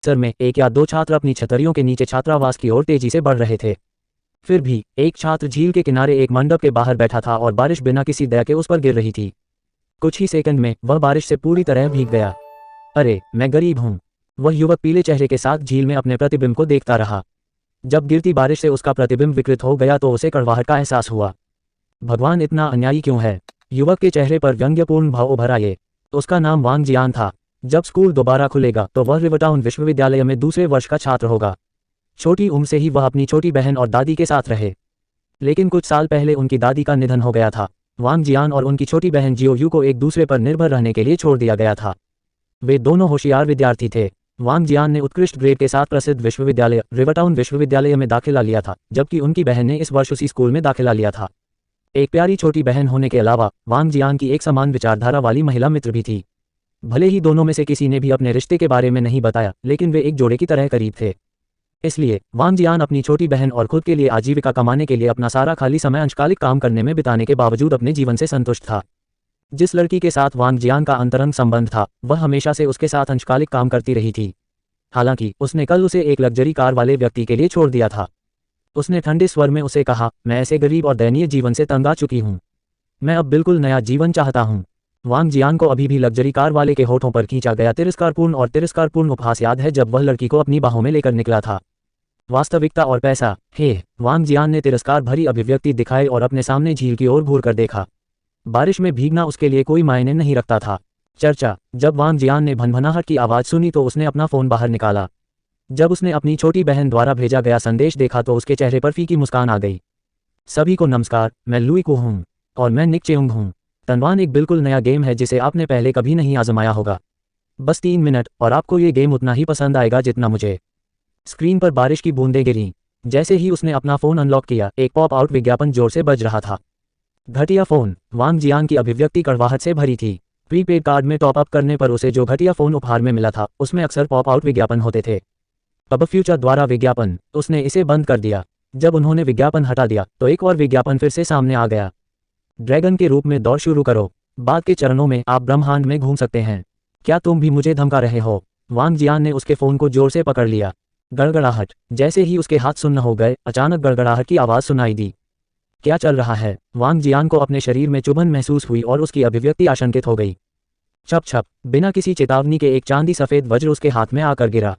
Sir में एक या दो छात्र अपनी छतरियों के नीचे छात्रावास की ओर तेजी से बढ़ रहे थे। फिर भी एक छात्र झील के किनारे एक मंडप के बाहर बैठा था और बारिश बिना किसी दया के उस पर गिर रही थी। कुछ ही सेकंड में वह बारिश से पूरी तरह भीग गया। अरे, मैं गरीब हूँ। वह युवक पीले चेहरे के साथ झील में अपने प्रतिबिंब को देखता रहा। जब गिरती बारिश से उसका प्रतिबिंब विकृत हो गया तो उसे कड़वाहट का एहसास हुआ। भगवान, इतना अन्यायी क्यों है? युवक के चेहरे पर व्यंग्यपूर्ण भाव उभर आए। उसका नाम वांग जियान था। जब स्कूल दोबारा खुलेगा तो वह रिवरटाउन विश्वविद्यालय में दूसरे वर्ष का छात्र होगा। छोटी उम्र से ही वह अपनी छोटी बहन और दादी के साथ रहे। लेकिन कुछ साल पहले उनकी दादी का निधन हो गया था। वांग जियान और उनकी छोटी बहन जियो यू को एक दूसरे पर निर्भर रहने के लिए छोड़ दिया गया था। वे दोनों होशियार विद्यार्थी थे। वांग जियान ने उत्कृष्ट ग्रेड के साथ प्रसिद्ध विश्वविद्यालय रिवरटाउन विश्वविद्यालय में दाखिला लिया था, जबकि उनकी बहन ने इस वर्ष उसी स्कूल में दाखिला लिया था। एक प्यारी छोटी बहन होने के अलावा वांग जियान की एक समान विचारधारा वाली महिला मित्र भी थी। भले ही दोनों में से किसी ने भी अपने रिश्ते के बारे में नहीं बताया, लेकिन वे एक जोड़े की तरह करीब थे। इसलिए वांग जियान अपनी छोटी बहन और खुद के लिए आजीविका कमाने के लिए अपना सारा खाली समय अंशकालिक काम करने में बिताने के बावजूद अपने जीवन से संतुष्ट था। जिस लड़की के साथ वांग जियान का अंतरंग संबंध था, वह हमेशा से उसके साथ अंशकालिक काम करती रही थी। हालांकि उसने कल उसे एक लग्जरी कार वाले व्यक्ति के लिए छोड़ दिया था। उसने ठंडे स्वर में उसे कहा, मैं ऐसे गरीब और दयनीय जीवन से तंग आ चुकी हूँ। मैं अब बिल्कुल नया जीवन चाहता हूँ। वांग जियान को अभी भी लग्जरी कार वाले के होठों पर खींचा गया तिरस्कारपूर्ण उपहास याद है जब वह लड़की को अपनी बाहों में लेकर निकला था। वास्तविकता और पैसा, हे! वांग जियान ने तिरस्कार भरी अभिव्यक्ति दिखाई और अपने सामने झील की ओर घूर कर देखा। बारिश में भीगना उसके लिए कोई मायने नहीं रखता था। चर्चा। जब वांग जियान ने भनभनाहट की आवाज़ सुनी तो उसने अपना फ़ोन बाहर निकाला। जब उसने अपनी छोटी बहन द्वारा भेजा गया संदेश देखा तो उसके चेहरे पर फीकी मुस्कान आ गई। सभी को नमस्कार, मैं लुई को हूँ और मैं निक चेउंग हूँ। तनवान एक बिल्कुल नया गेम है जिसे आपने पहले कभी नहीं आजमाया होगा। बस 3 मिनट और आपको ये गेम उतना ही पसंद आएगा जितना मुझे। स्क्रीन पर बारिश की बूंदें गिरीं। जैसे ही उसने अपना फ़ोन अनलॉक किया, एक पॉप आउट विज्ञापन जोर से बज रहा था। घटिया फ़ोन। वांग जियान की अभिव्यक्ति कड़वाहट से भरी थी। प्रीपेड कार्ड में टॉप अप करने पर उसे जो घटिया फ़ोन उपहार में मिला था, उसमें अक्सर पॉप आउट विज्ञापन होते थे। अब फ्यूचर द्वारा विज्ञापन। उसने इसे बंद कर दिया। जब उन्होंने विज्ञापन हटा दिया तो एक और विज्ञापन फिर से सामने आ गया। ड्रैगन के रूप में दौड़ शुरू करो। बाद के चरणों में आप ब्रह्मांड में घूम सकते हैं। क्या तुम भी मुझे धमका रहे हो? वांग जियान ने उसके फ़ोन को जोर से पकड़ लिया। गड़गड़ाहट। जैसे ही उसके हाथ सुन्न हो गए, अचानक गड़गड़ाहट की आवाज़ सुनाई दी। क्या चल रहा है? वांग जियान को अपने शरीर में चुभन महसूस हुई और उसकी अभिव्यक्ति आशंकित हो गई। छप छप। बिना किसी चेतावनी के एक चांदी सफ़ेद वज्र उसके हाथ में आकर गिरा।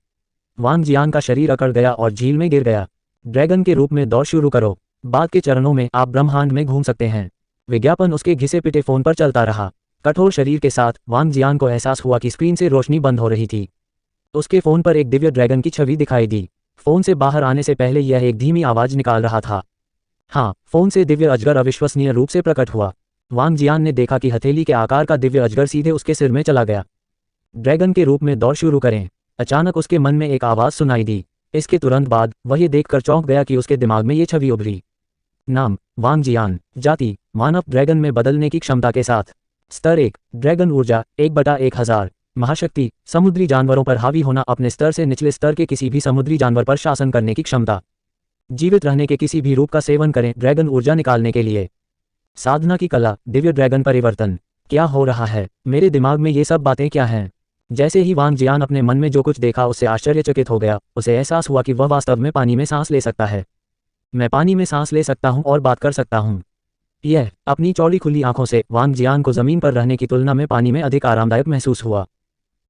वांग जियान का शरीर अकड़ गया और झील में गिर गया। ड्रैगन के रूप में दौड़ शुरू करो। बाद के चरणों में आप ब्रह्मांड में घूम सकते हैं। विज्ञापन उसके घिसे पिटे फ़ोन पर चलता रहा। कठोर शरीर के साथ वांग जियान को एहसास हुआ कि स्क्रीन से रोशनी बंद हो रही थी। उसके फ़ोन पर एक दिव्य ड्रैगन की छवि दिखाई दी। फ़ोन से बाहर आने से पहले यह एक धीमी आवाज़ निकाल रहा था। हाँ, फ़ोन से दिव्य अजगर अविश्वसनीय रूप से प्रकट हुआ। वांग जियान ने देखा कि हथेली के आकार का दिव्य अजगर सीधे उसके सिर में चला गया। ड्रैगन के रूप में दौड़ शुरू करें। अचानक उसके मन में एक आवाज़ सुनाई दी। इसके तुरंत बाद वह ये देखकर चौंक गया कि उसके दिमाग में ये छवि उभरी। नाम, वांग जियान। जाति, मानव ड्रैगन में बदलने की क्षमता के साथ। स्तर 1, ड्रैगन ऊर्जा 1/1000। महाशक्ति, समुद्री जानवरों पर हावी होना, अपने स्तर से निचले स्तर के किसी भी समुद्री जानवर पर शासन करने की क्षमता। जीवित रहने के किसी भी रूप का सेवन करें ड्रैगन ऊर्जा निकालने के लिए। साधना की कला, दिव्य ड्रैगन परिवर्तन। क्या हो रहा है? मेरे दिमाग में ये सब बातें क्या हैं? जैसे ही वांग जियान अपने मन में जो कुछ देखा उससे आश्चर्यचकित हो गया। उसे एहसास हुआ कि वह वास्तव में पानी में सांस ले सकता है। मैं पानी में सांस ले सकता हूँ और बात कर सकता हूँ। यह अपनी चौड़ी खुली आंखों से वांग जियान को ज़मीन पर रहने की तुलना में पानी में अधिक आरामदायक महसूस हुआ।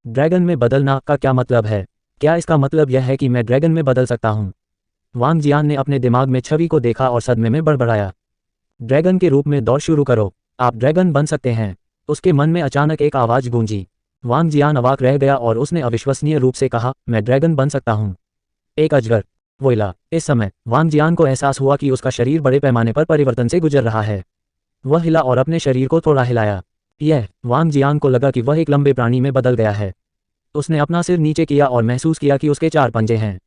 ड्रैगन में बदलना का क्या मतलब है? क्या इसका मतलब यह है कि मैं ड्रैगन में बदल सकता हूँ? वांग जियान ने अपने दिमाग में छवि को देखा और सदमे में बड़बड़ाया। ड्रैगन के रूप में दौड़ शुरू करो। आप ड्रैगन बन सकते हैं। उसके मन में अचानक एक आवाज़ गूंजी। वांग जियान अवाक रह गया और उसने अविश्वसनीय रूप से कहा, मैं ड्रैगन बन सकता हूँ। एक अजगर। वोइला। इस समय वांग जियान को एहसास हुआ कि उसका शरीर बड़े पैमाने पर परिवर्तन से गुजर रहा है। वह हिला और अपने शरीर को थोड़ा हिलाया। यह वांग जियान को लगा कि वह एक लंबे प्राणी में बदल गया है। उसने अपना सिर नीचे किया और महसूस किया कि उसके 4 पंजे हैं।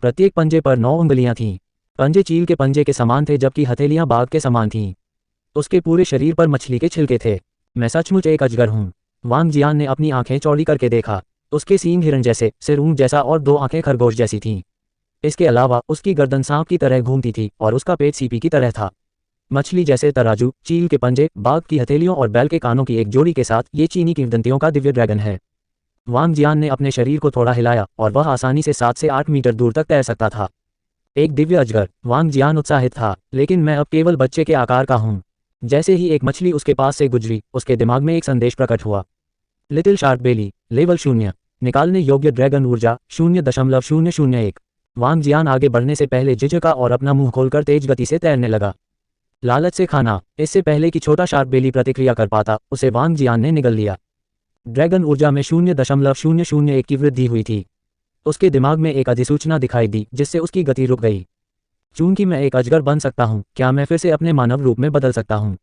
प्रत्येक पंजे पर 9 उंगलियां थीं। पंजे चील के पंजे के समान थे जबकि हथेलियां बाघ के समान थीं। उसके पूरे शरीर पर मछली के छिलके थे। मैं सचमुच एक अजगर हूँ। वांग जियान ने अपनी आंखें चौड़ी करके देखा। उसके सींग हिरण जैसे, सिर ऊंट जैसा और 2 आंखें खरगोश जैसी थीं। इसके अलावा उसकी गर्दन सांप की तरह घूमती थी और उसका पेट सीपी की तरह था। मछली जैसे तराजू, चील के पंजे, बाघ की हथेलियों और बैल के कानों की एक जोड़ी के साथ ये चीनी किंवदंतियों का दिव्य ड्रैगन है। वांग जियान ने अपने शरीर को थोड़ा हिलाया और वह आसानी से 7 से 8 मीटर दूर तक तैर सकता था। एक दिव्य अजगर। वांग जियान उत्साहित था, लेकिन मैं अब केवल बच्चे के आकार का हूँ। जैसे ही एक मछली उसके पास से गुजरी, उसके दिमाग में एक संदेश प्रकट हुआ। लिटिल शार्क बेली, लेवल 0, निकालने योग्य ड्रैगन ऊर्जा 0.001। वांग जियान आगे बढ़ने से पहले झिझका और अपना मुंह खोलकर तेज गति से तैरने लगा। लालच से खाना। इससे पहले कि छोटा शार्क बेली प्रतिक्रिया कर पाता, उसे वांग जियान ने निगल लिया। ड्रैगन ऊर्जा में 0.001 की वृद्धि हुई थी। उसके दिमाग में एक अधिसूचना दिखाई दी, जिससे उसकी गति रुक गई। चूंकि मैं एक अजगर बन सकता हूँ, क्या मैं फिर से अपने मानव रूप में बदल सकता हूँ?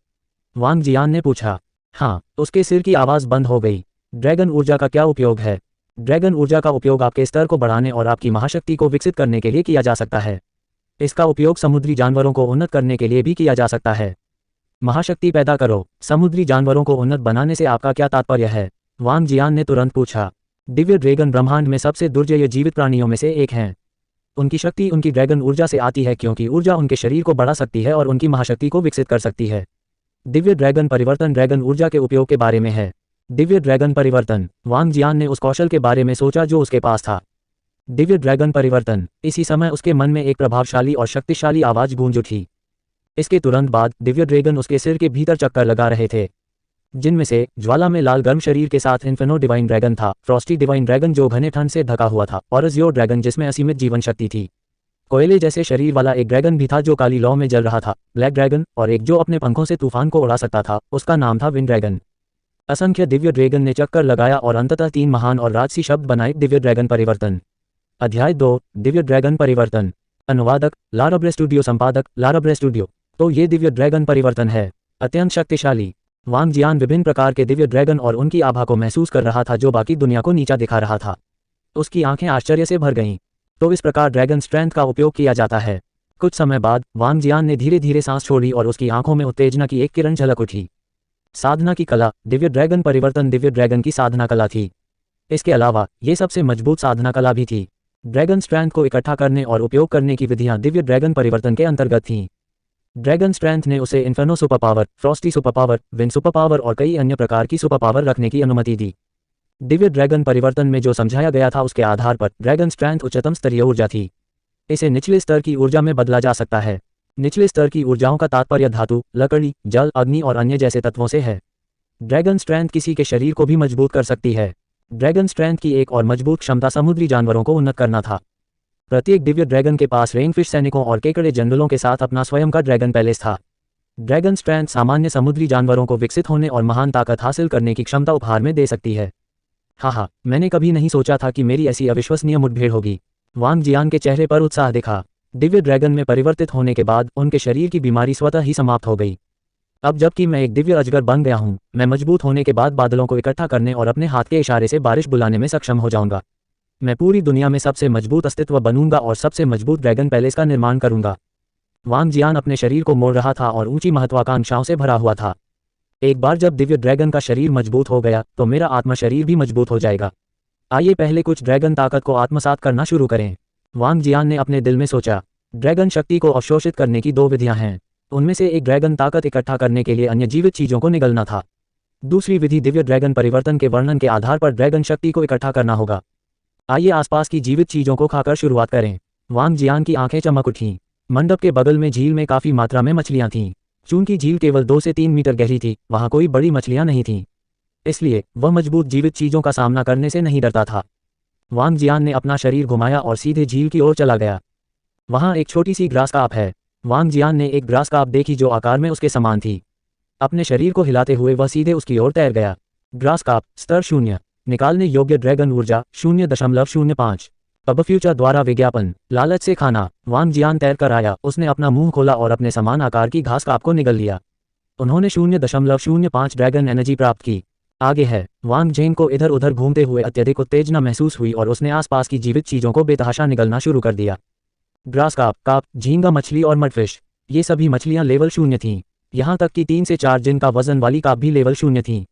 वांग जियान ने पूछा। हाँ। उसके सिर की आवाज़ बंद हो गई। ड्रैगन ऊर्जा का क्या उपयोग है? ड्रैगन ऊर्जा का उपयोग आपके स्तर को बढ़ाने और आपकी महाशक्ति को विकसित करने के लिए किया जा सकता है। इसका उपयोग समुद्री जानवरों को उन्नत करने के लिए भी किया जा सकता है। महाशक्ति पैदा करो। समुद्री जानवरों को उन्नत बनाने से आपका क्या तात्पर्य है? वांग जियान ने तुरंत पूछा। दिव्य ड्रैगन ब्रह्मांड में सबसे दुर्जय जीवित प्राणियों में से एक हैं। उनकी शक्ति उनकी ड्रैगन ऊर्जा से आती है, क्योंकि ऊर्जा उनके शरीर को बढ़ा सकती है और उनकी महाशक्ति को विकसित कर सकती है। दिव्य ड्रैगन परिवर्तन ड्रैगन ऊर्जा के उपयोग के बारे में है। दिव्य ड्रैगन परिवर्तन। वांग जियान ने उस कौशल के बारे में सोचा जो उसके पास था। दिव्य ड्रैगन परिवर्तन। इसी समय उसके मन में एक प्रभावशाली और शक्तिशाली आवाज गूंज उठी। इसके तुरंत बाद दिव्य ड्रैगन उसके सिर के भीतर चक्कर लगा रहे थे, जिनमें से ज्वाला में लाल गर्म शरीर के साथ इन्फिनो डिवाइन ड्रैगन था, फ्रॉस्टी डिवाइन ड्रैगन जो घने ठंड से ढका हुआ था, और अज़्योर ड्रैगन जिसमें असीमित जीवन शक्ति थी। कोयले जैसे शरीर वाला एक ड्रैगन भी था जो काली लौ में जल रहा था, ब्लैक ड्रैगन, और एक जो अपने पंखों से तूफान को उड़ा सकता था, उसका नाम था विंड ड्रैगन। असंख्य दिव्य ड्रैगन ने चक्कर लगाया और अंततः 3 महान और राजसी शब्द बनाए। दिव्य ड्रैगन परिवर्तन। अध्याय 2। दिव्य ड्रैगन परिवर्तन। अनुवादक लारब्रे स्टूडियो, संपादक लारब्रे स्टूडियो। तो ये दिव्य ड्रैगन परिवर्तन है। अत्यंत शक्तिशाली। वांग जियान विभिन्न प्रकार के दिव्य ड्रैगन और उनकी आभा को महसूस कर रहा था जो बाकी दुनिया को नीचा दिखा रहा था। उसकी आंखें आश्चर्य से भर गईं। तो इस प्रकार ड्रैगन स्ट्रेंथ का उपयोग किया जाता है। कुछ समय बाद वांग जियान ने धीरे धीरे सांस छोड़ी और उसकी आंखों में उत्तेजना की एक किरण झलक उठी। साधना की कला। दिव्य ड्रैगन परिवर्तन दिव्य ड्रैगन की साधना कला थी। इसके अलावा ये सबसे मजबूत साधना कला भी थी। ड्रैगन स्ट्रेंथ को इकट्ठा करने और उपयोग करने की विधियां दिव्य ड्रैगन परिवर्तन के अंतर्गत थीं। ड्रैगन स्ट्रेंथ ने उसे inferno super power, Frosty super power, wind super power और कई अन्य प्रकार की सुपर पावर रखने की अनुमति दी। दिव्य ड्रैगन परिवर्तन में जो समझाया गया था उसके आधार पर ड्रैगन स्ट्रेंथ उच्चतम स्तरीय ऊर्जा थी। इसे निचले स्तर की ऊर्जा में बदला जा सकता है। निचले स्तर की ऊर्जाओं का तात्पर्य धातु, लकड़ी, जल, अग्नि और अन्य जैसे तत्वों से है। ड्रैगन स्ट्रेंथ किसी के शरीर को भी मजबूत कर सकती है। ड्रैगन स्ट्रेंथ की एक और मजबूत क्षमता समुद्री जानवरों को उन्नत करना था। प्रत्येक दिव्य ड्रैगन के पास रेनफिश सैनिकों और केकड़े जनरलों के साथ अपना स्वयं का ड्रैगन पैलेस था। ड्रैगन स्ट्रेंथ सामान्य समुद्री जानवरों को विकसित होने और महान ताकत हासिल करने की क्षमता उपहार में दे सकती है। हाँ, मैंने कभी नहीं सोचा था कि मेरी ऐसी अविश्वसनीय मुठभेड़ होगी। वांग जियान के चेहरे पर उत्साह दिखा। दिव्य ड्रैगन में परिवर्तित होने के बाद उनके शरीर की बीमारी स्वतः ही समाप्त हो गई। अब जबकि मैं एक दिव्य अजगर बन गया हूँ, मैं मजबूत होने के बाद बादलों को इकट्ठा करने और अपने हाथ के इशारे से बारिश बुलाने में सक्षम हो जाऊंगा। मैं पूरी दुनिया में सबसे मजबूत अस्तित्व बनूंगा और सबसे मजबूत ड्रैगन पैलेस का निर्माण करूंगा। वांग जियान अपने शरीर को मोड़ रहा था और ऊंची महत्वाकांक्षाओं से भरा हुआ था। एक बार जब दिव्य ड्रैगन का शरीर मजबूत हो गया तो मेरा आत्मा शरीर भी मजबूत हो जाएगा। आइए पहले कुछ ड्रैगन ताकत को आत्मसात करना शुरू करें। वांग जियान ने अपने दिल में सोचा। ड्रैगन शक्ति को अवशोषित करने की 2 विधियां हैं। उनमें से एक ड्रैगन ताकत इकट्ठा करने के लिए अन्य जीवित चीजों को निगलना था। दूसरी विधि दिव्य ड्रैगन परिवर्तन के वर्णन के आधार पर ड्रैगन शक्ति को इकट्ठा करना होगा। आइए आसपास की जीवित चीजों को खाकर शुरुआत करें। वांग जियान की आंखें चमक उठीं। मंडप के बगल में झील में काफी मात्रा में मछलियां थीं। चूंकि झील केवल 2 से 3 मीटर गहरी थी, वहां कोई बड़ी मछलियां नहीं थीं। इसलिए वह मजबूत जीवित चीजों का सामना करने से नहीं डरता था। वांग जियान ने अपना शरीर घुमाया और सीधे झील की ओर चला गया। वहां एक छोटी सी ग्रास कार्प है। वांग जियान ने एक ग्रास कार्प देखी जो आकार में उसके समान थी। अपने शरीर को हिलाते हुए वह सीधे उसकी ओर तैर गया। ग्रास कार्प, स्तर 0, निकालने योग्य ड्रैगन ऊर्जा 0.05। अब फ्यूचर द्वारा विज्ञापन। लालच से खाना। वांग जियान तैर कर आया। उसने अपना मुंह खोला और अपने समान आकार की घास कार्प को निगल लिया। उन्होंने 0.05 ड्रैगन एनर्जी प्राप्त की। आगे है। वांग जेन को इधर उधर घूमते हुए अत्यधिक उत्तेजना महसूस हुई और उसने आसपास की जीवित चीजों को बेतहाशा निगलना शुरू कर दिया। ग्रास कार्प, झींगा मछली और मडफिश, ये सभी मछलियां लेवल 0 थीं। यहाँ तक कि 3 से 4 जिनका वजन वाली कार्प भी लेवल 0 थीं।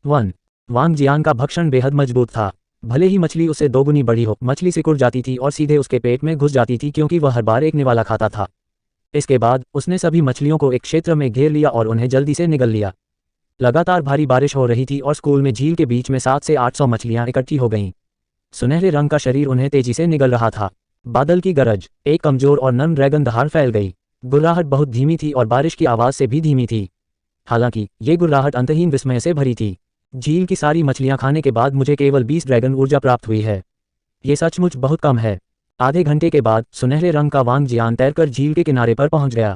1। वांग जियान का भक्षण बेहद मजबूत था। भले ही मछली उससे 2 गुनी बड़ी हो, मछली सिकुड़ जाती थी और सीधे उसके पेट में घुस जाती थी क्योंकि वह हर बार एक निवाला खाता था। इसके बाद उसने सभी मछलियों को एक क्षेत्र में घेर लिया और उन्हें जल्दी से निगल लिया। लगातार भारी बारिश हो रही थी और स्कूल में झील के बीच में 700 से 800 मछलियां इकट्ठी हो गईं। सुनहरे रंग का शरीर उन्हें तेजी से निगल रहा था। बादल की गरज, एक कमजोर और नर्म ड्रैगन दहाड़ फैल गई। गुर्राहट बहुत धीमी थी और बारिश की आवाज़ से भी धीमी थी। हालांकि ये गुर्राहट अंतहीन विस्मय से भरी थी। झील की सारी मछलियां खाने के बाद मुझे केवल 20 ड्रैगन ऊर्जा प्राप्त हुई है। ये सचमुच बहुत कम है। आधे घंटे के बाद सुनहरे रंग का वांग जियान तैरकर झील के किनारे पर पहुंच गया।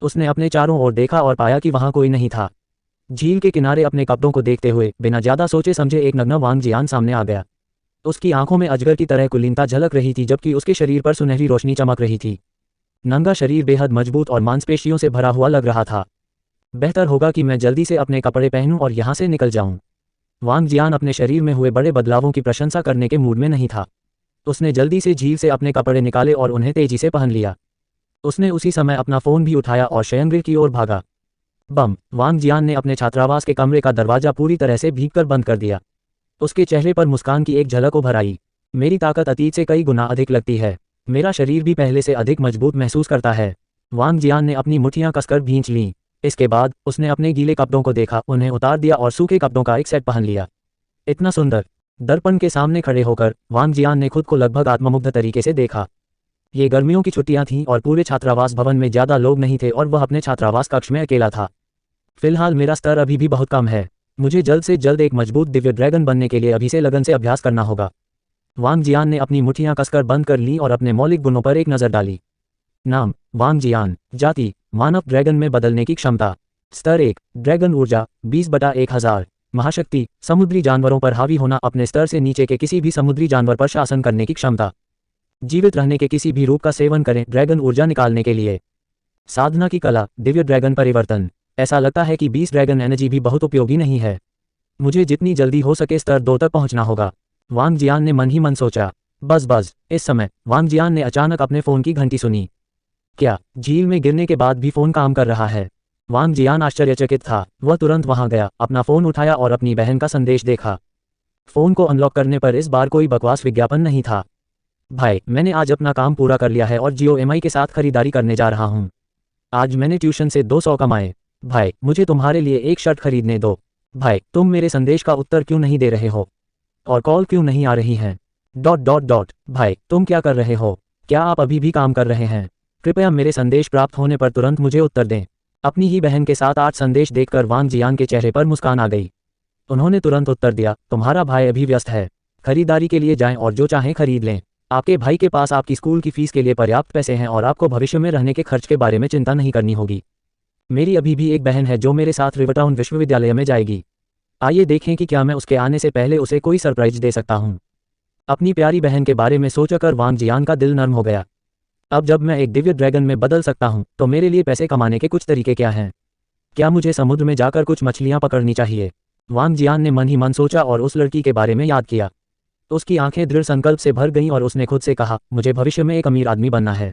उसने अपने चारों ओर देखा और पाया कि वहां कोई नहीं था। झील के किनारे अपने कपड़ों को देखते हुए बिना ज्यादा सोचे समझे एक नग्न वांग जियान सामने आ गया। उसकी आंखों में अजगर की तरह कुलीनता झलक रही थी, जबकि उसके शरीर पर सुनहरी रोशनी चमक रही थी। नंगा शरीर बेहद मजबूत और मांसपेशियों से भरा हुआ लग रहा था। बेहतर होगा कि मैं जल्दी से अपने कपड़े पहनूं और यहां से निकल जाऊं। वांग जियान अपने शरीर में हुए बड़े बदलावों की प्रशंसा करने के मूड में नहीं था। उसने जल्दी से झील से अपने कपड़े निकाले और उन्हें तेजी से पहन लिया। उसने उसी समय अपना फोन भी उठाया और शयनगृह की ओर भागा। बम! वांग जियान ने अपने छात्रावास के कमरे का दरवाजा पूरी तरह से भीगकर बंद कर दिया। उसके चेहरे पर मुस्कान की एक झलक उभर आई। मेरी ताकत अतीत से कई गुना अधिक लगती है। मेरा शरीर भी पहले से अधिक मजबूत महसूस करता है। वांग जियान ने अपनी मुट्ठियां कसकर भींच लीं। इसके बाद उसने अपने गीले कपड़ों को देखा, उन्हें उतार दिया और सूखे कपड़ों का एक सेट पहन लिया। इतना सुंदर! दर्पण के सामने खड़े होकर वांग जियान ने खुद को लगभग आत्ममुग्ध तरीके से देखा। ये गर्मियों की छुट्टियां थीं और पूरे छात्रावास भवन में ज्यादा लोग नहीं थे और वह अपने छात्रावास कक्ष में अकेला था। फिलहाल मेरा स्तर अभी भी बहुत कम है। मुझे जल्द से जल्द एक मजबूत दिव्य ड्रैगन बनने के लिए अभी से लगन से अभ्यास करना होगा। वांग जियान ने अपनी मुट्ठियां कसकर बंद कर लीं और अपने मौलिक गुणों पर एक नज़र डाली। नाम: वांग जियान। जाति: मानव ड्रैगन में बदलने की क्षमता। स्तर 1, ड्रैगन ऊर्जा 20/1000। महाशक्ति: समुद्री जानवरों पर हावी होना, अपने स्तर से नीचे के किसी भी समुद्री जानवर पर शासन करने की क्षमता। जीवित रहने के किसी भी रूप का सेवन करें ड्रैगन ऊर्जा निकालने के लिए। साधना की कला: दिव्य ड्रैगन परिवर्तन। ऐसा लगता है कि 20 ड्रैगन एनर्जी भी बहुत उपयोगी नहीं है। मुझे जितनी जल्दी हो सके स्तर 2 तक पहुंचना होगा। वांग जियान ने मन ही मन सोचा। बस। इस समय वांग जियान ने अचानक अपने फोन की घंटी सुनी। क्या झील में गिरने के बाद भी फोन काम कर रहा है? वांग जियान आश्चर्यचकित था। वह तुरंत वहां गया, अपना फोन उठाया और अपनी बहन का संदेश देखा। फोन को अनलॉक करने पर इस बार कोई बकवास विज्ञापन नहीं था। भाई, मैंने आज अपना काम पूरा कर लिया है और जियो एमआई के साथ खरीदारी करने जा रहा हूँ। आज मैंने ट्यूशन से 200 कमाए। भाई, मुझे तुम्हारे लिए एक शर्ट खरीदने दो। भाई, तुम मेरे संदेश का उत्तर क्यों नहीं दे रहे हो? और कॉल क्यों नहीं आ रही हैं? ... भाई, तुम क्या कर रहे हो? क्या आप अभी भी काम कर रहे हैं? कृपया मेरे संदेश प्राप्त होने पर तुरंत मुझे उत्तर दें। अपनी ही बहन के साथ 8 संदेश देखकर वांग जियान के चेहरे पर मुस्कान आ गई। उन्होंने तुरंत उत्तर दिया, तुम्हारा भाई अभी व्यस्त है। खरीदारी के लिए जाएं और जो चाहें खरीद लें। आपके भाई के पास आपकी स्कूल की फीस के लिए पर्याप्त पैसे हैं और आपको भविष्य में रहने के खर्च के बारे में चिंता नहीं करनी होगी। मेरी अभी भी एक बहन है जो मेरे साथ रिवरटाउन विश्वविद्यालय में जाएगी। आइए देखें कि क्या मैं उसके आने से पहले उसे कोई सरप्राइज दे सकता हूँ। अपनी प्यारी बहन के बारे में सोचकर वांग जियान का दिल नर्म हो गया। अब जब मैं एक दिव्य ड्रैगन में बदल सकता हूँ तो मेरे लिए पैसे कमाने के कुछ तरीके क्या हैं? क्या मुझे समुद्र में जाकर कुछ मछलियाँ पकड़नी चाहिए? वांग जियान ने मन ही मन सोचा और उस लड़की के बारे में याद किया। उसकी आंखें दृढ़ संकल्प से भर गईं और उसने खुद से कहा, मुझे भविष्य में एक अमीर आदमी बनना है।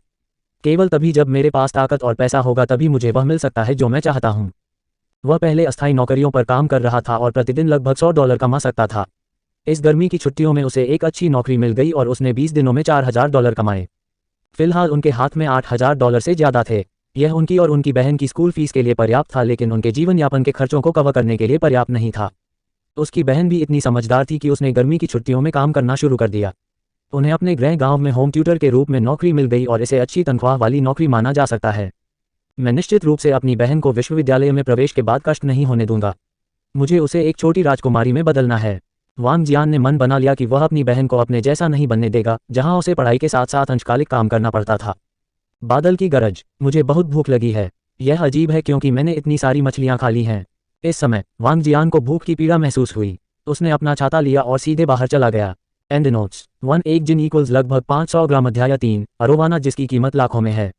केवल तभी जब मेरे पास ताकत और पैसा होगा तभी मुझे वह मिल सकता है जो मैं चाहता हूँ। वह पहले अस्थायी नौकरियों पर काम कर रहा था और प्रतिदिन लगभग $100 कमा सकता था। इस गर्मी की छुट्टियों में उसे एक अच्छी नौकरी मिल गई और उसने 20 दिनों में $4000 कमाए। फिलहाल उनके हाथ में $8000 से ज़्यादा थे। यह उनकी और उनकी बहन की स्कूल फीस के लिए पर्याप्त था, लेकिन उनके जीवन यापन के खर्चों को कवर करने के लिए पर्याप्त नहीं था। उसकी बहन भी इतनी समझदार थी कि उसने गर्मी की छुट्टियों में काम करना शुरू कर दिया। उन्हें अपने गृह गांव में होम ट्यूटर के रूप में नौकरी मिल गई और इसे अच्छी तनख्वाह वाली नौकरी माना जा सकता है। मैं निश्चित रूप से अपनी बहन को विश्वविद्यालय में प्रवेश के बाद कष्ट नहीं होने दूंगा। मुझे उसे एक छोटी राजकुमारी में बदलना है। वांग जियान ने मन बना लिया कि वह अपनी बहन को अपने जैसा नहीं बनने देगा, जहां उसे पढ़ाई के साथ साथ अंशकालिक काम करना पड़ता था। बादल की गरज, मुझे बहुत भूख लगी है। यह अजीब है क्योंकि मैंने इतनी सारी मछलियां खा ली हैं। इस समय वांग जियान को भूख की पीड़ा महसूस हुई। उसने अपना छाता लिया और सीधे बाहर चला गया। एंड नोट्स 1 एक जिन इक्वल्स लगभग 500 ग्राम। अध्याय 3 अरोवाना, जिसकी कीमत लाखों में है।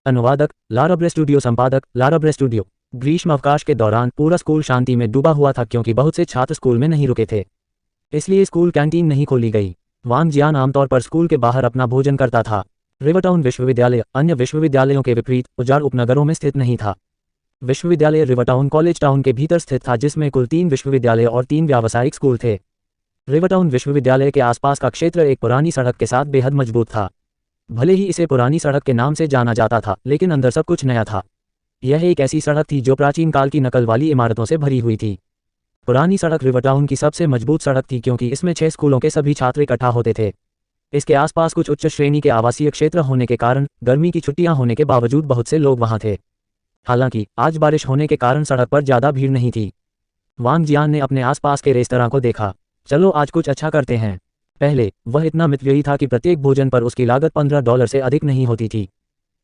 अनुवादक लारा ब्रेस्टूडियो। संपादक लारा ब्रेस्टूडियो। ग्रीष्म अवकाश के दौरान पूरा स्कूल शांति में डूबा हुआ था क्योंकि बहुत से छात्र स्कूल में नहीं रुके थे, इसलिए स्कूल कैंटीन नहीं खोली गई। वांग जियान आमतौर पर स्कूल के बाहर अपना भोजन करता था। रिवरटाउन विश्वविद्यालय अन्य विश्वविद्यालयों के विपरीत उजाड़ उपनगरों में स्थित नहीं था। विश्वविद्यालय रिवरटाउन कॉलेज टाउन के भीतर स्थित था, जिसमें कुल 3 विश्वविद्यालय और 3 व्यावसायिक स्कूल थे। रिवरटाउन विश्वविद्यालय के आसपास का क्षेत्र एक पुरानी सड़क के साथ बेहद मजबूत था। भले ही इसे पुरानी सड़क के नाम से जाना जाता था, लेकिन अंदर सब कुछ नया था। यह एक ऐसी सड़क थी जो प्राचीन काल की नकल वाली इमारतों से भरी हुई थी। पुरानी सड़क रिवरटाउन की सबसे मजबूत सड़क थी क्योंकि इसमें 6 स्कूलों के सभी छात्र इकट्ठा होते थे। इसके आसपास कुछ उच्च श्रेणी के आवासीय क्षेत्र होने के कारण गर्मी की छुट्टियां होने के बावजूद बहुत से लोग वहां थे। हालांकि आज बारिश होने के कारण सड़क पर ज़्यादा भीड़ नहीं थी। वांग जियान ने अपने आसपास के रेस्तरां को देखा। चलो आज कुछ अच्छा करते हैं। पहले वह इतना मितव्ययी था कि प्रत्येक भोजन पर उसकी लागत $15 से अधिक नहीं होती थी।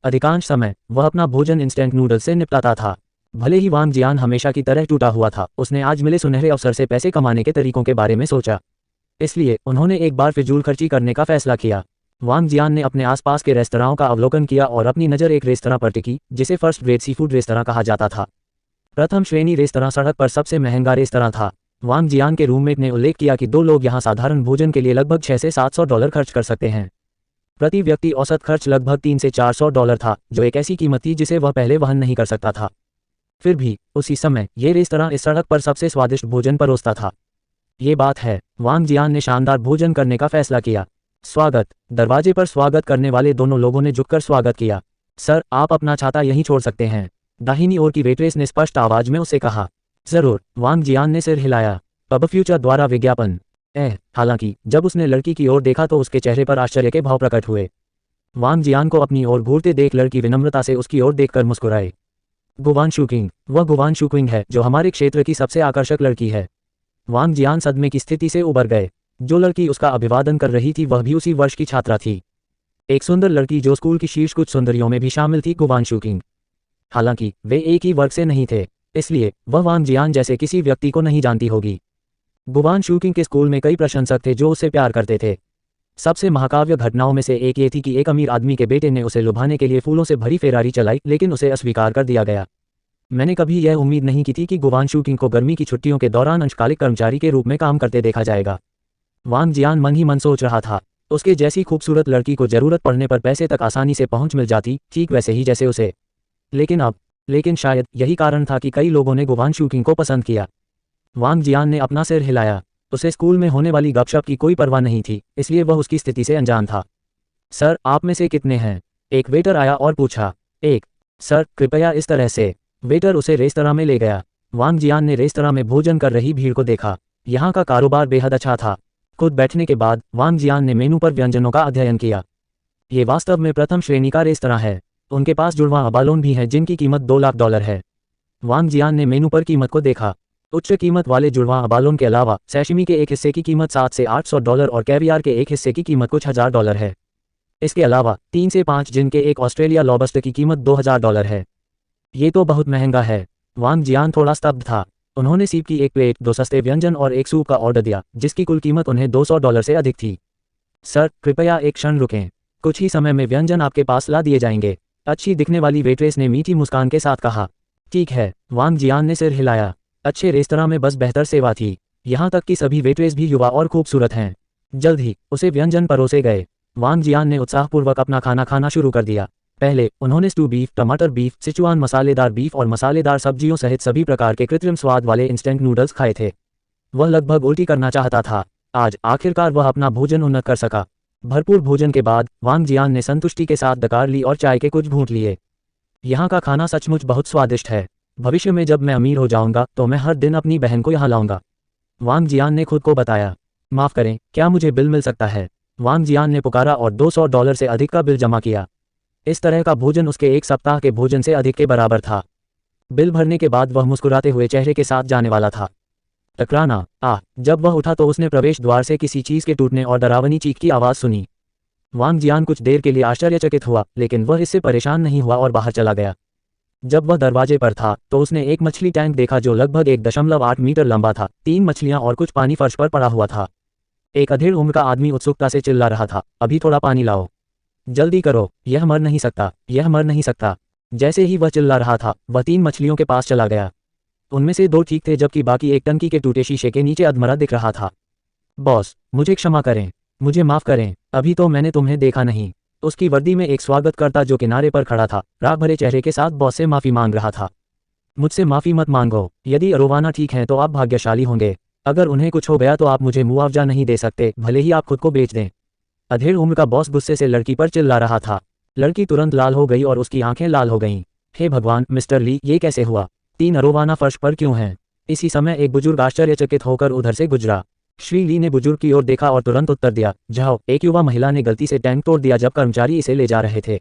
अधिकांश समय वह अपना भोजन इंस्टेंट नूडल्स से निपटाता था। भले ही वांग जियान हमेशा की तरह टूटा हुआ था, उसने आज मिले सुनहरे अवसर से पैसे कमाने के तरीकों के बारे में सोचा। इसलिए उन्होंने एक बार फिजूल खर्ची करने का फैसला किया। वांग जियान ने अपने आसपास के रेस्तराओं का अवलोकन किया और अपनी नज़र एक रेस्तरां पर टिकी जिसे फर्स्ट ग्रेड सीफूड रेस्तरां कहा जाता था। प्रथम श्रेणी रेस्तरां सड़क पर सबसे महंगा रेस्तरां था। वांग जियान के रूममेट ने उल्लेख किया कि 2 लोग यहां साधारण भोजन के लिए लगभग $600 से $700 खर्च कर सकते हैं। प्रति व्यक्ति औसत खर्च लगभग $300 से $400 था, जो एक ऐसी कीमत थी जिसे वह पहले वहन नहीं कर सकता था। फिर भी उसी समय ये रेस्तरां इस सड़क पर सबसे स्वादिष्ट भोजन परोसता था। ये बात है, वांग जियान ने शानदार भोजन करने का फैसला किया। स्वागत। दरवाजे पर स्वागत करने वाले दोनों लोगों ने झुककर स्वागत किया। सर, आप अपना छाता यहीं छोड़ सकते हैं, दाहिनी ओर की वेट्रेस ने स्पष्ट आवाज में उसे कहा। जरूर, वांग जियान ने सिर हिलाया। पब फ्यूचर द्वारा विज्ञापन। हालांकि जब उसने लड़की की ओर देखा तो उसके चेहरे पर आश्चर्य के भाव प्रकट हुए। वांग जियान को अपनी ओर घूरते देख लड़की विनम्रता से उसकी ओर देखकर मुस्कुराई। गुवान शुकिंग, वह गुवान शुकिंग है जो हमारे क्षेत्र की सबसे आकर्षक लड़की है। वांग जियान सदमे की स्थिति से उबर गए। जो लड़की उसका अभिवादन कर रही थी वह भी उसी वर्ष की छात्रा थी। एक सुंदर लड़की जो स्कूल की शीर्ष कुछ सुंदरियों में भी शामिल थी, गुवान शुकिंग। हालांकि वे एक ही वर्ग से नहीं थे, इसलिए वह वांग जियान जैसे किसी व्यक्ति को नहीं जानती होगी। गुवान शुकिंग के स्कूल में कई प्रशंसक थे जो उससे प्यार करते थे। सबसे महाकाव्य घटनाओं में से एक ये थी कि एक अमीर आदमी के बेटे ने उसे लुभाने के लिए फूलों से भरी फेरारी चलाई, लेकिन उसे अस्वीकार कर दिया गया। मैंने कभी यह उम्मीद नहीं की थी कि गुवान शुकिंग को गर्मी की छुट्टियों के दौरान अंशकालिक कर्मचारी के रूप में काम करते देखा जाएगा। वांग जियान मन ही मन सोच रहा था, उसके जैसी खूबसूरत लड़की को जरूरत पड़ने पर पैसे तक आसानी से पहुंच मिल जाती, ठीक वैसे ही जैसे उसे। लेकिन शायद यही कारण था कि कई लोगों ने गुवान शुकिंग को पसंद किया। वांग जियान ने अपना सिर हिलाया। उसे स्कूल में होने वाली गपशप की कोई परवाह नहीं थी, इसलिए वह उसकी स्थिति से अनजान था। सर, आप में से कितने हैं? एक वेटर आया और पूछा। एक। सर, कृपया इस तरह से। वेटर उसे रेस्तरां में ले गया। वांग जियान ने रेस्तरां में भोजन कर रही भीड़ को देखा। यहाँ का कारोबार बेहद अच्छा था। खुद बैठने के बाद वांग जियान ने मेनू पर व्यंजनों का अध्ययन किया। ये वास्तव में प्रथम श्रेणी का रेस्तरां है। उनके पास जुड़वां अबालोन भी हैं जिनकी कीमत $2 लाख है। वांग जियान ने मेनू पर कीमत को देखा। उच्च कीमत वाले जुड़वां अबालोन के अलावा सैशिमी के एक हिस्से की कीमत $700 से $800 और कैवियार के एक हिस्से की कीमत कुछ $1000 है। इसके अलावा 3 से 5 जिन के एक ऑस्ट्रेलिया लॉबस्टर की कीमत $2000 है। ये तो बहुत महंगा है। वांग जियान थोड़ा स्तब्ध था। उन्होंने सीप की एक प्लेट, 2 सस्ते व्यंजन और एक सूप का ऑर्डर दिया, जिसकी कुल कीमत उन्हें $200 से अधिक थी। सर, कृपया एक क्षण रुकें, कुछ ही समय में व्यंजन आपके पास ला दिए जाएंगे, अच्छी दिखने वाली वेट्रेस ने मीठी मुस्कान के साथ कहा। ठीक है, वांग जियान ने सिर हिलाया। अच्छे रेस्तरां में बस बेहतर सेवा थी। यहाँ तक कि सभी वेट्रेस भी युवा और खूबसूरत हैं। जल्द ही उसे व्यंजन परोसे गए। वांग जियान ने उत्साहपूर्वक अपना खाना खाना शुरू कर दिया। पहले उन्होंने स्टू बीफ, टमाटर बीफ, सिचुआन मसालेदार बीफ और मसालेदार सब्जियों सहित सभी प्रकार के कृत्रिम स्वाद वाले इंस्टेंट नूडल्स खाए थे। वह लगभग उल्टी करना चाहता था। आज आखिरकार वह अपना भोजन उन्नत कर सका। भरपूर भोजन के बाद वांग जियान ने संतुष्टि के साथ डकार ली और चाय के कुछ घूंट लिए। यहाँ का खाना सचमुच बहुत स्वादिष्ट है। भविष्य में जब मैं अमीर हो जाऊंगा तो मैं हर दिन अपनी बहन को यहाँ लाऊंगा, वांग जियान ने खुद को बताया। माफ़ करें, क्या मुझे बिल मिल सकता है? वांग जियान ने पुकारा और $200 से अधिक का बिल जमा किया। इस तरह का भोजन उसके एक सप्ताह के भोजन से अधिक के बराबर था। बिल भरने के बाद वह मुस्कुराते हुए चेहरे के साथ जाने वाला था। टकराना। जब वह उठा तो उसने प्रवेश द्वार से किसी चीज़ के टूटने और डरावनी चीख की आवाज़ सुनी। वांग जियान कुछ देर के लिए आश्चर्यचकित हुआ, लेकिन वह इससे परेशान नहीं हुआ और बाहर चला गया। जब वह दरवाजे पर था तो उसने एक मछली टैंक देखा जो लगभग 1.8 मीटर लंबा था, 3 मछलियां और कुछ पानी फर्श पर पड़ा हुआ था। एक अधेड़ उम्र का आदमी उत्सुकता से चिल्ला रहा था, अभी थोड़ा पानी लाओ, जल्दी करो, यह मर नहीं सकता, यह मर नहीं सकता। जैसे ही वह चिल्ला रहा था वह 3 मछलियों के पास चला गया। उनमें से 2 ठीक थे जबकि बाकी एक टंकी के टूटे शीशे के नीचे अधमरा दिख रहा था। बॉस, मुझे क्षमा करें, मुझे माफ़ करें, अभी तो मैंने तुम्हें देखा नहीं। उसकी वर्दी में एक स्वागतकर्ता जो किनारे पर खड़ा था, राग भरे चेहरे के साथ बॉस से माफ़ी मांग रहा था। मुझसे माफ़ी मत मांगो, यदि अरोवाना ठीक हैं तो आप भाग्यशाली होंगे। अगर उन्हें कुछ हो गया तो आप मुझे मुआवजा नहीं दे सकते, भले ही आप खुद को बेच दें। अधेड़ उम्र का बॉस गुस्से से लड़की पर चिल्ला रहा था। लड़की तुरंत लाल हो गई और उसकी आंखें लाल हो गईं। हे भगवान मिस्टर ली, ये कैसे हुआ? 3 अरोवाना फर्श पर क्यों हैं? इसी समय एक बुजुर्ग आश्चर्यचकित होकर उधर से गुजरा। श्री ली ने बुजुर्ग की ओर देखा और तुरंत उत्तर दिया, जाओ। एक युवा महिला ने गलती से टैंक तोड़ दिया जब कर्मचारी इसे ले जा रहे थे।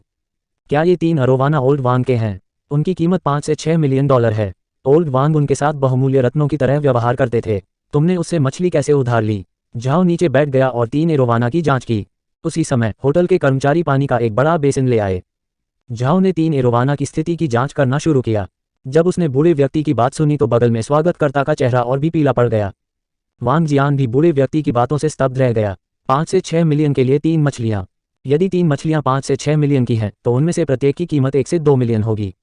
क्या ये 3 अरोवाना ओल्ड वांग के हैं? उनकी कीमत 5 से 6 मिलियन डॉलर है। ओल्ड वांग उनके साथ बहुमूल्य रत्नों की तरह व्यवहार करते थे। तुमने उससे मछली कैसे उधार ली? झाओ नीचे बैठ गया और 3 एरोवाना की जांच की। उसी समय होटल के कर्मचारी पानी का एक बड़ा बेसिन ले आए। झाओ ने 3 एरोवाना की स्थिति की जांच करना शुरू किया। जब उसने बूढ़े व्यक्ति की बात सुनी तो बगल में स्वागतकर्ता का चेहरा और भी पीला पड़ गया। वांग जियान भी बूढ़े व्यक्ति की बातों से स्तब्ध रह गया। 5 से 6 मिलियन के लिए 3 मछलियां। यदि 3 मछलियां 5 से 6 मिलियन की हैं तो उनमें से प्रत्येक की कीमत 1 से 2 मिलियन होगी।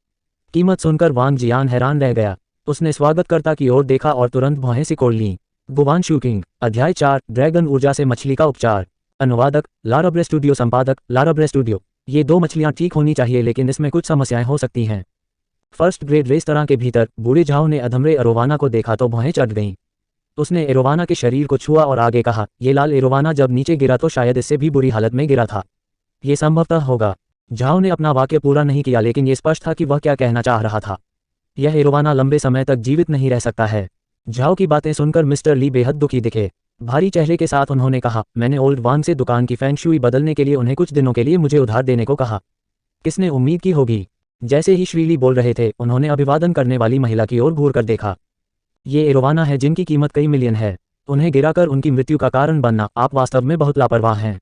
कीमत सुनकर वांग जियान हैरान रह गया। उसने स्वागतकर्ता की ओर देखा और तुरंत भौहें सिकोड़ लीं। गुवान शूकिंग, अध्याय 4, ड्रैगन ऊर्जा से मछली का उपचार। अनुवादक लारब्रे स्टूडियो, संपादक लारब्रे स्टूडियो। ये 2 मछलियां ठीक होनी चाहिए लेकिन इसमें कुछ समस्याएं हो सकती हैं। फर्स्ट ग्रेड रेस्तरां के भीतर बूढ़े झाओ ने अधमरे एरोवाना को देखा तो भौहें चढ़ गईं। उसने एरोवाना के शरीर को छुआ और आगे कहा, ये लाल एरोवाना जब नीचे गिरा तो शायद इससे भी बुरी हालत में गिरा था। ये संभवतः होगा। झाओ ने अपना वाक्य पूरा नहीं किया लेकिन ये स्पष्ट था कि वह क्या कहना चाह रहा था। यह एरोवाना लंबे समय तक जीवित नहीं रह सकता है। झाओ की बातें सुनकर मिस्टर ली बेहद दुखी दिखे। भारी चेहरे के साथ उन्होंने कहा, मैंने ओल्ड वांग से दुकान की फेंग शुई बदलने के लिए उन्हें कुछ दिनों के लिए मुझे उधार देने को कहा। किसने उम्मीद की होगी? जैसे ही श्री ली बोल रहे थे उन्होंने अभिवादन करने वाली महिला की ओर घूर कर देखा। ये एरोवाना है जिनकी कीमत कई मिलियन है। उन्हें गिराकर उनकी मृत्यु का कारण बनना, आप वास्तव में बहुत लापरवाह हैं।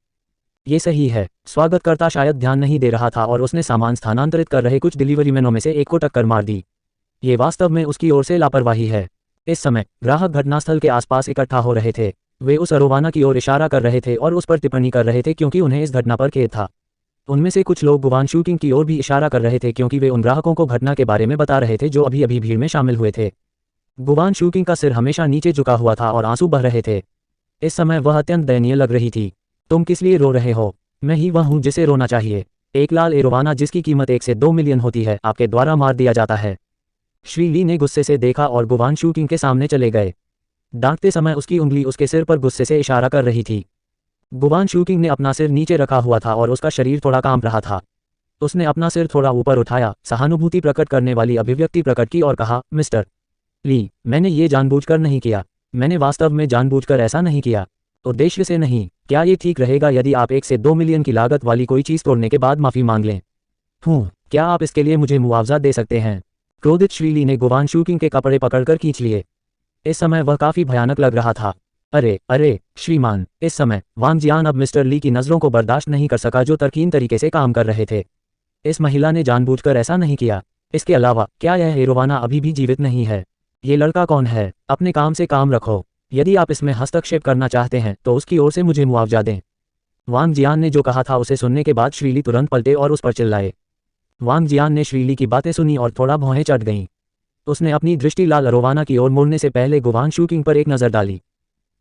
ये सही है। स्वागतकर्ता शायद ध्यान नहीं दे रहा था और उसने सामान स्थानांतरित कर रहे कुछ डिलीवरी मैनों में से एक को टक्कर मार दी। ये वास्तव में उसकी ओर से लापरवाही है। इस समय ग्राहक घटनास्थल के आसपास इकट्ठा हो रहे थे। वे उस अरोवाना की ओर इशारा कर रहे थे और उस पर टिप्पणी कर रहे थे क्योंकि उन्हें इस घटना पर खेद था। उनमें से कुछ लोग गुवान शूकिंग की ओर भी इशारा कर रहे थे क्योंकि वे उन ग्राहकों को घटना के बारे में बता रहे थे जो अभी अभी भीड़ में शामिल हुए थे। गुवान शूकिंग का सिर हमेशा नीचे झुका हुआ था और आंसू बह रहे थे। इस समय वह अत्यंत दयनीय लग रही थी। तुम किस लिए रो रहे हो? मैं ही वह हूँ जिसे रोना चाहिए। एक लाल एरोवाना जिसकी कीमत 1 से 2 मिलियन होती है आपके द्वारा मार दिया जाता है। श्री ली ने गुस्से से देखा और गुवान शूकिंग के सामने चले गए। डांटते समय उसकी उंगली उसके सिर पर गुस्से से इशारा कर रही थी। गुवान शूकिंग ने अपना सिर नीचे रखा हुआ था और उसका शरीर थोड़ा कांप रहा था। उसने अपना सिर थोड़ा ऊपर उठाया, सहानुभूति प्रकट करने वाली अभिव्यक्ति प्रकट की और कहा, मिस्टर ली, मैंने ये जानबूझकर नहीं किया। मैंने वास्तव में जानबूझकर ऐसा नहीं किया। उद्देश्य से नहीं। क्या ये ठीक रहेगा यदि आप 1 से 2 मिलियन की लागत वाली कोई चीज़ तोड़ने के बाद माफ़ी मांग लें? क्या आप इसके लिए मुझे मुआवजा दे सकते हैं? क्रोधित श्री ली ने गुवान शूकिंग के कपड़े पकड़कर खींच लिए। इस समय वह काफ़ी भयानक लग रहा था। अरे अरे श्रीमान! इस समय वांग जियान अब मिस्टर ली की नज़रों को बर्दाश्त नहीं कर सका जो तर्कहीन तरीके से काम कर रहे थे। इस महिला ने जानबूझकर ऐसा नहीं किया। इसके अलावा क्या यह एरोवाना अभी भी जीवित नहीं है? ये लड़का कौन है? अपने काम से काम रखो। यदि आप इसमें हस्तक्षेप करना चाहते हैं तो उसकी ओर से मुझे मुआवजा दें। वांग जियान ने जो कहा था उसे सुनने के बाद श्री ली तुरंत पलटे और उस पर चिल्लाए। वांग जियान ने श्री ली की बातें सुनी और थोड़ा भौहें चढ़ गईं। उसने अपनी दृष्टि लाल अरोवाना की ओर मोड़ने से पहले गुवान शूकिंग पर एक नज़र डाली।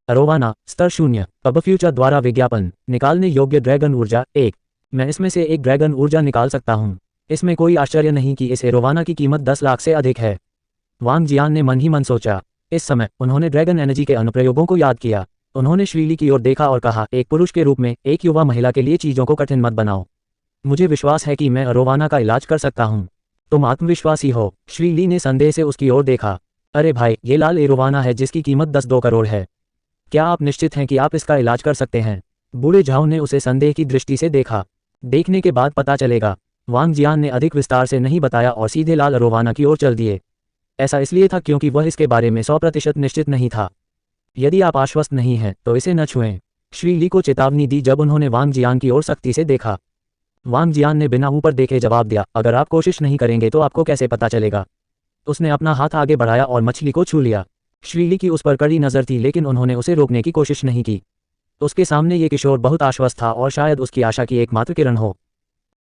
अरोवाना, स्तर 0, अब फ्यूचर द्वारा विज्ञापन, निकालने योग्य ड्रैगन ऊर्जा 1। मैं इसमें से एक ड्रैगन ऊर्जा निकाल सकता हूँ। इसमें कोई आश्चर्य नहीं कि इस एरोवाना की कीमत 10 लाख से अधिक है। वांग जियान ने मन ही मन सोचा। इस समय उन्होंने ड्रैगन एनर्जी के अनुप्रयोगों को याद किया। उन्होंने श्री ली की ओर देखा और कहा, एक पुरुष के रूप में एक युवा महिला के लिए चीज़ों को कठिन मत बनाओ। मुझे विश्वास है कि मैं अरोवाना का इलाज कर सकता हूँ। तुम आत्मविश्वासी हो। श्री ली ने संदेह से उसकी ओर देखा। अरे भाई, ये लाल एरोवाना है जिसकी कीमत 10-2 करोड़ है। क्या आप निश्चित हैं कि आप इसका इलाज कर सकते हैं? बूढ़े झाओ ने उसे संदेह की दृष्टि से देखा। देखने के बाद पता चलेगा। वांग जियान ने अधिक विस्तार से नहीं बताया और सीधे लाल अरोवाना की ओर चल दिए। ऐसा इसलिए था क्योंकि वह इसके बारे में 100% निश्चित नहीं था। यदि आप आश्वस्त नहीं हैं तो इसे न छुएं। श्री ली को चेतावनी दी जब उन्होंने वांग जियान की ओर सख्ती से देखा। वांग जियान ने बिना ऊपर देखे जवाब दिया, अगर आप कोशिश नहीं करेंगे तो आपको कैसे पता चलेगा? उसने अपना हाथ आगे बढ़ाया और मछली को छू लिया। श्री ली की उस पर कड़ी नज़र थी लेकिन उन्होंने उसे रोकने की कोशिश नहीं की। उसके सामने ये किशोर बहुत आश्वस्त था और शायद उसकी आशा की एकमात्र किरण हो।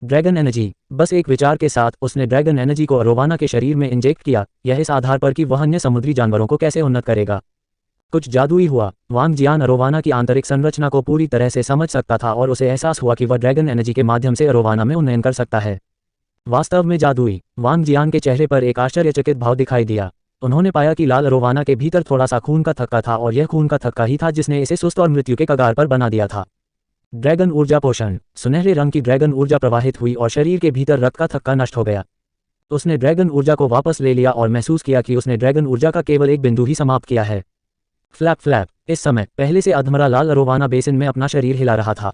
Dragon energy. बस एक विचार के साथ उसने ड्रैगन एनर्जी को अरोवाना के शरीर में इंजेक्ट किया, यह इस आधार पर कि वह अन्य समुद्री जानवरों को कैसे उन्नत करेगा। कुछ जादुई हुआ। वांग जियान अरोवाना की आंतरिक संरचना को पूरी तरह से समझ सकता था और उसे एहसास हुआ कि वह ड्रैगन एनर्जी के माध्यम से अरोवाना में उन्नयन कर सकता है। वास्तव में जादुई। वांग जियान के चेहरे पर एक आश्चर्यचकित भाव दिखाई दिया। उन्होंने पाया कि लाल अरोवाना के भीतर थोड़ा सा खून का थक्का था और यह खून का थक्का ही था जिसने इसे सुस्त और मृत्यु के कगार पर बना दिया था। ड्रैगन ऊर्जा पोषण। सुनहरे रंग की ड्रैगन ऊर्जा प्रवाहित हुई और शरीर के भीतर रक्त का थक्का नष्ट हो गया। उसने ड्रैगन ऊर्जा को वापस ले लिया और महसूस किया कि उसने ड्रैगन ऊर्जा का केवल एक बिंदु ही समाप्त किया है। Flap flap. इस समय पहले से अधमरा लाल अरोवाना बेसिन में अपना शरीर हिला रहा था।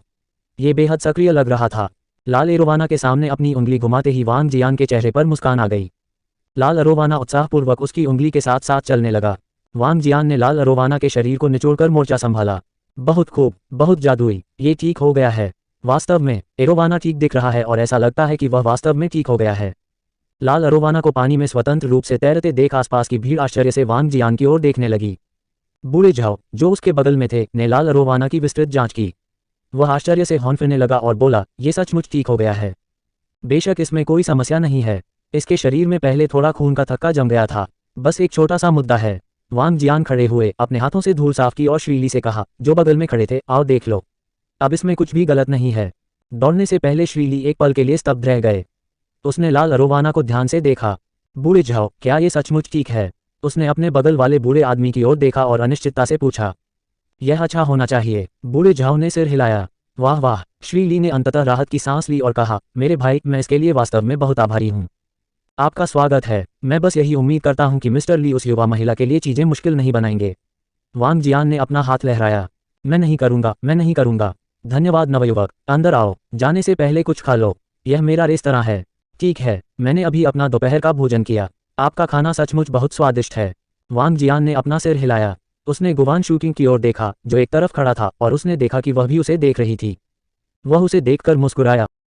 ये बेहद सक्रिय लग रहा था। लाल एरोवाना के सामने अपनी उंगली घुमाते ही वांग जियान के चेहरे पर मुस्कान आ गई। लाल अरोवाना उत्साहपूर्वक उसकी उंगली के साथ साथ चलने लगा। वांग जियान ने लाल अरोवाना के शरीर को निचोड़कर मोर्चा संभाला। बहुत खूब, बहुत जादुई, ये ठीक हो गया है। वास्तव में एरोवाना ठीक दिख रहा है और ऐसा लगता है कि वह वास्तव में ठीक हो गया है। लाल अरोवाना को पानी में स्वतंत्र रूप से तैरते देख आसपास की भीड़ आश्चर्य से वांग जियान की ओर देखने लगी। बूढ़े झाओ, जो उसके बगल में थे, ने लाल अरोवाना की विस्तृत जांच की। वह आश्चर्य से हौंफिरने लगा और बोला, ये सचमुच ठीक हो गया है। बेशक इसमें कोई समस्या नहीं है। इसके शरीर में पहले थोड़ा खून का थक्का जम गया था। बस एक छोटा सा मुद्दा है। वांग जियान खड़े हुए अपने हाथों से धूल साफ की और श्रीली से कहा, जो बगल में खड़े थे, आओ देख लो। अब इसमें कुछ भी गलत नहीं है। दौड़ने से पहले श्रीली एक पल के लिए स्तब्ध रह गए। उसने लाल अरोवाना को ध्यान से देखा। बूढ़े झाओ, क्या ये सचमुच ठीक है? उसने अपने बगल वाले बूढ़े आदमी की ओर देखा और अनिश्चितता से पूछा। यह अच्छा होना चाहिए। बूढ़े झाओ ने सिर हिलाया। वाह वाह। श्रीली ने अंततः राहत की सांस ली और कहा, मेरे भाई, मैं इसके लिए वास्तव में बहुत आभारी हूँ। आपका स्वागत है। मैं बस यही उम्मीद करता हूँ कि मिस्टर ली उस युवा महिला के लिए चीजें मुश्किल नहीं बनाएंगे। वांग जियान ने अपना हाथ लहराया। मैं नहीं करूँगा, मैं नहीं करूँगा। धन्यवाद नवयुवक, अंदर आओ। जाने से पहले कुछ खा लो। यह मेरा रेस्तरां है। ठीक है, मैंने अभी अपना दोपहर का भोजन किया। आपका खाना सचमुच बहुत स्वादिष्ट है। वांग जियान ने अपना सिर हिलाया। उसने गुवान शूकिंग की ओर देखा, जो एक तरफ खड़ा था, और उसने देखा कि वह भी उसे देख रही थी। वह उसे देखकर मुस्कुराया।